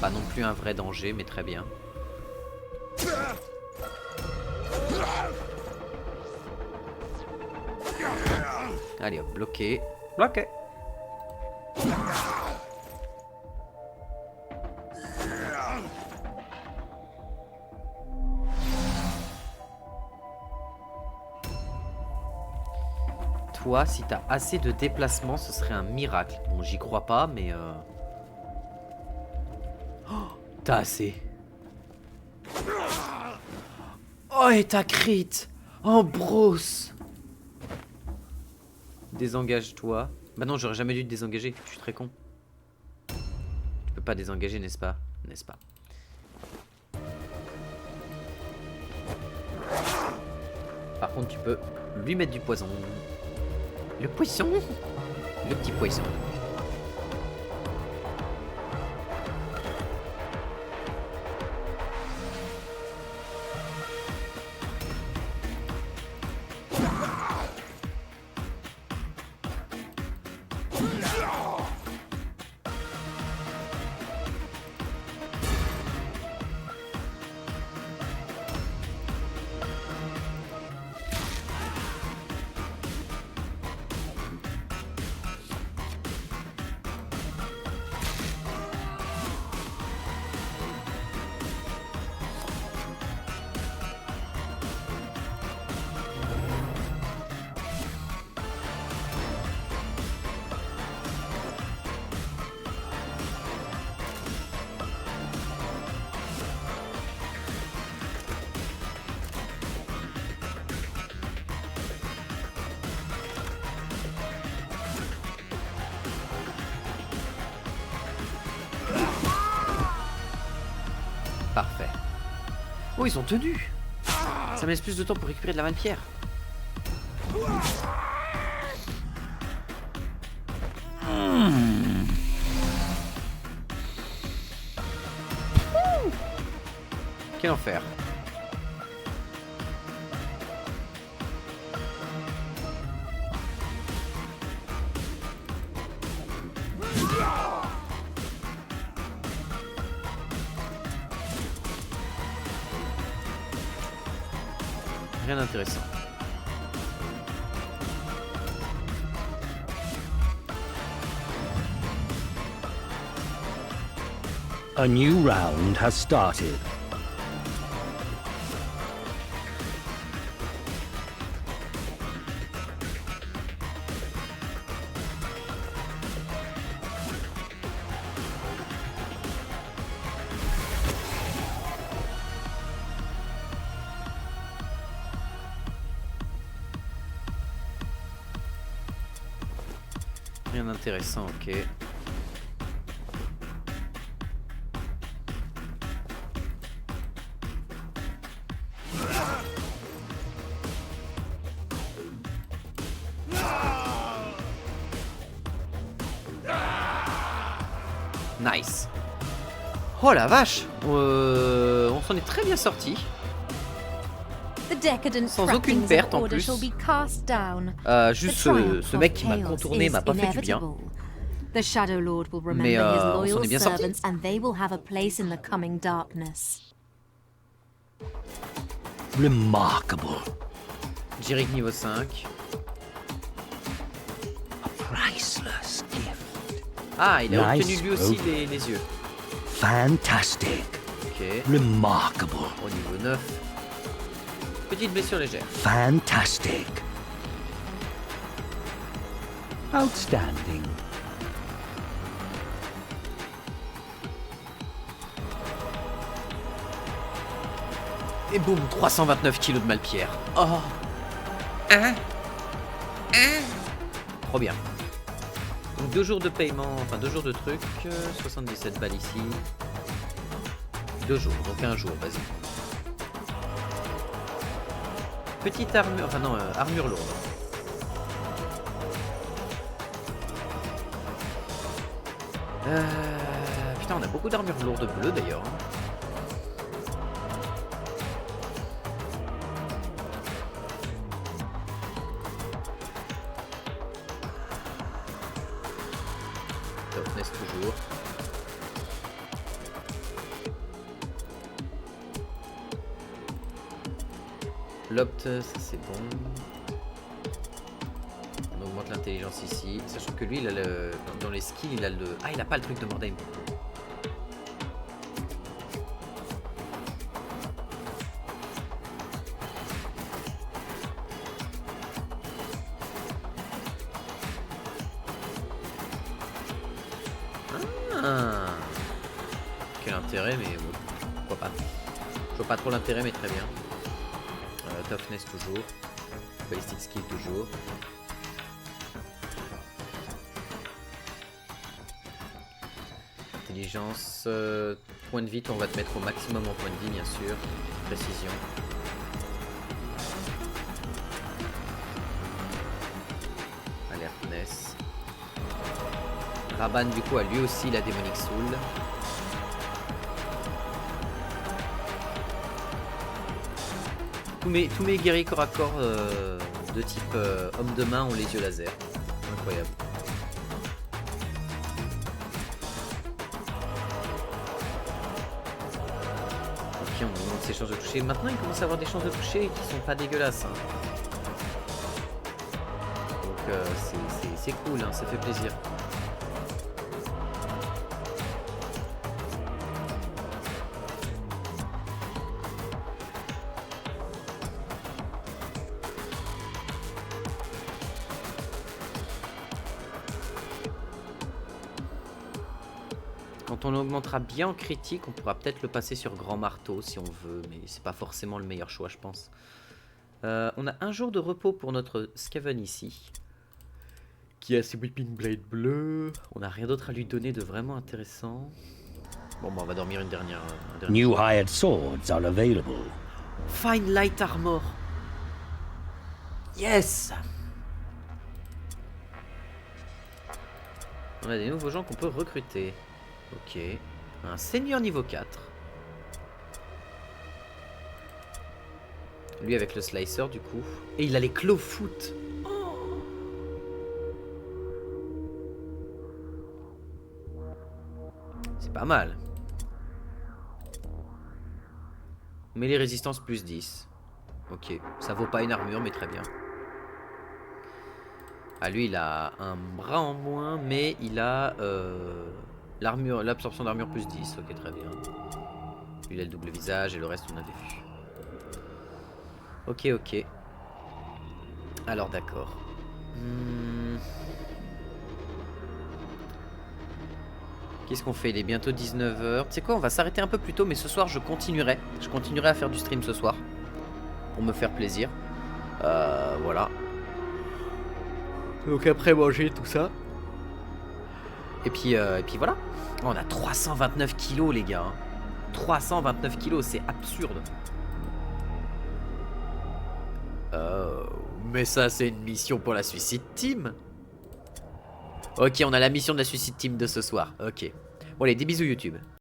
Pas non plus un vrai danger, mais très bien. Allez hop, bloqué. Bloqué. Toi, si t'as assez de déplacement, ce serait un miracle. Bon, j'y crois pas, mais... Oh, t'as assez. Oh, et t'as crit. Ambrose. Désengage-toi. Bah non, j'aurais jamais dû te désengager. Je suis très con. Tu peux pas désengager, n'est-ce pas? N'est-ce pas? Par contre, tu peux lui mettre du poison. Le poisson. Le petit poisson. Parfait. Oh, ils sont tenus. Ça me laisse plus de temps pour récupérer de la vanne-pierre. Quel enfer. Rien d'intéressant. A new round has started. Rien d'intéressant, ok. Nice. Oh la vache, on s'en est très bien sorti. The decadent Sans aucune trappings perte of en order plus. shall be cast down. Juste The triumph ce of mec qui m'a chaos contourné is m'a pas fait du bien. inevitable. The Shadow Lord will remember Mais, his on s'en loyal est bien sorti. servants and they will have a place in the coming darkness. Remarkable. Jirik niveau 5. A priceless gift. Ah, il a Nice obtenu lui aussi rope. les yeux. Fantastic. Ok. Remarkable. Au niveau 9. Petite blessure légère. Fantastic. Outstanding. Et boum, 329 kilos de malpierre. Oh. Trop bien. Donc 2 jours de paiement, enfin 2 jours de trucs, 77 balles ici. 2 jours, donc 1 jour, vas-y. Petite armure, enfin non, armure lourde. Putain, on a beaucoup d'armure lourde bleue d'ailleurs. Toughness toujours. L'opt, ça c'est bon. On augmente l'intelligence ici. Sachant que lui, il a le. Dans les skills, il a le. Ah, il a pas le truc de Mordheim. Ah. Quel intérêt, mais bon, pourquoi pas. Je vois pas trop l'intérêt, mais très bien. Toughness toujours. Ballistic skill toujours. Intelligence. Point de vie, on va te mettre au maximum en point de vie, bien sûr. Précision. Alertness. Raban, du coup, a lui aussi la Demonic Soul. Tous mes guerriers corps à corps de type homme de main ont les yeux laser. Incroyable. Ok, on augmente ses chances de toucher. Maintenant, il commence à avoir des chances de toucher qui sont pas dégueulasses. Hein. Donc, c'est cool, hein, ça fait plaisir. Quand on augmentera bien en critique, on pourra peut-être le passer sur grand marteau si on veut, mais c'est pas forcément le meilleur choix, je pense. On a 1 jour de repos pour notre Skaven ici, qui a ses Whipping Blade bleus. On n'a rien d'autre à lui donner de vraiment intéressant. Bon, bah, on va dormir un dernier New hired swords are available. Fine Light Armor. Yes. On a des nouveaux gens qu'on peut recruter. Ok. Un seigneur niveau 4. Lui avec le slicer du coup. Et il a les clawfoot. Oh. C'est pas mal. Mais les résistances plus 10. Ok. Ça vaut pas une armure mais très bien. Ah lui il a un bras en moins mais il a l'armure, l'absorption d'armure plus 10. Ok, très bien. Lui il a le double visage et le reste on avait vu. Ok, ok. Alors d'accord. Qu'est-ce qu'on fait? Il est bientôt 19h. Tu sais quoi, on va s'arrêter un peu plus tôt, mais ce soir je continuerai. Je continuerai à faire du stream ce soir. Pour me faire plaisir. Voilà. Donc après manger tout ça. Et puis voilà. Oh, on a 329 kilos les gars. 329 kilos, c'est absurde. Mais ça c'est une mission pour la Suicide Team. Ok, on a la mission de la Suicide Team de ce soir. Ok. Bon allez, des bisous YouTube.